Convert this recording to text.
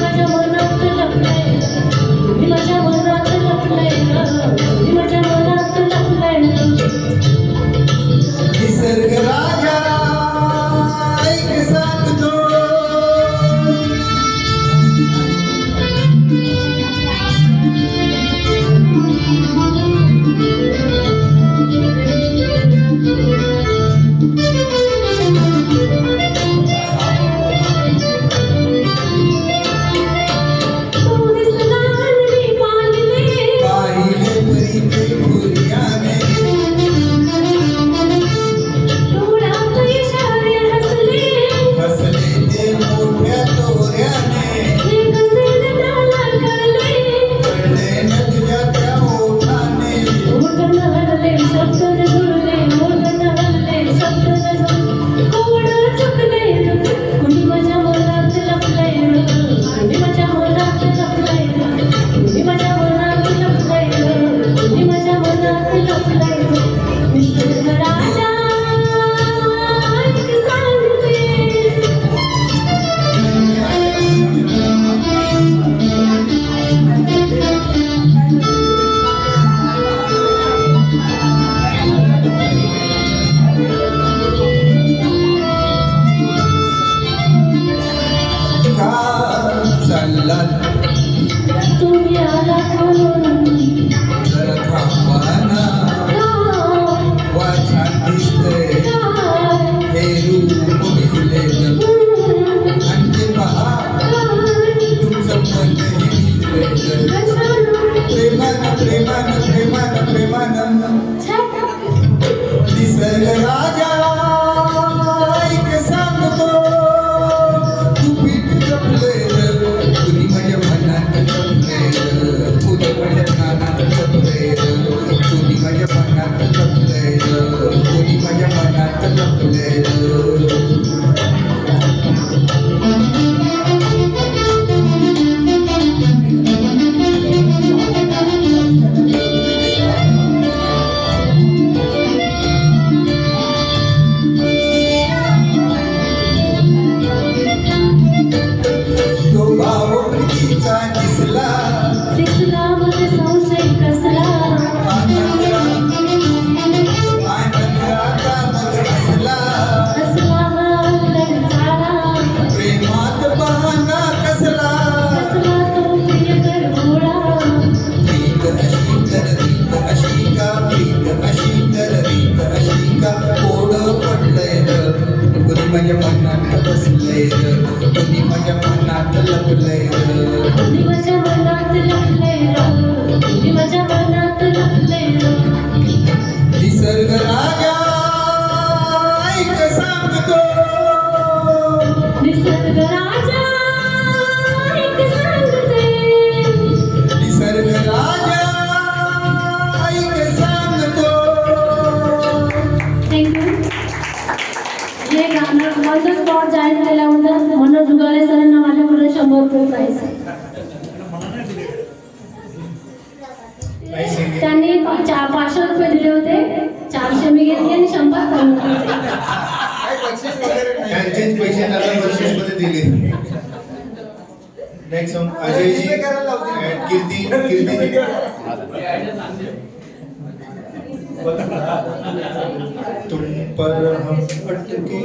माझ्या मनात लपलंय, तुम्ही माझ्या मनात लपलंय, तुम्ही माझ्या मनात लपलंय. निसर्ग राजा ऐक सांगतो, तुम्ही आला म्हणून जरा थांबवाना, वाचा दिसतंय हे रूप भिजलेलं, आणि ते पहा तुमचं मन भिजलेलं. प्रेमानं प्रेमानं प्रेमानं प्रेमानं निसर्ग राजा ऐक सांगतो, तू पीठ जपलेलं, कुणी माझ्या मनात जपलेलं, कुणी माझ्या कानात जपलेलं, कुणी माझ्या मनात जपलेलं, कुणी माझ्या मनात जपलेलं. दिसला दिसला मध्ये संशय कसला, कसला लढ झाला, प्रेमात बहाना कसला, कसला तो प्रियकर भोळा. रीत अशी कर रीत अशी का, रीत अशी कर रीत अशी का, कोड पडलंय र, कुणी माझ्या मनात बसलंय र, कुणी माझ्या मनात लपलंय र, तुम्ही माझ्या मनात लपलंय, तुम्ही माझ्या मनात लपलंय. निसर्ग राजा ऐक सांगतो, निसर्ग राजा ऐक सांगते, निसर्ग राजा ऐक सांगतो. थँक्यू. हे गाणं ऑन द स्पॉट जाहीर केल्याबद्दल मनोज जुगारे सरांना माझ्याकडे 100 रुपये प्राईज. त्यांनी 500 रुपये दिले होते, 400 मी घेतले आणि 100 कमी केले. त्यांचेच पैसे त्याला बक्षीसमध्ये दिले. नेक्स्ट सॉन्ग अजयजी, कीर्ती तुम पर हम अटके.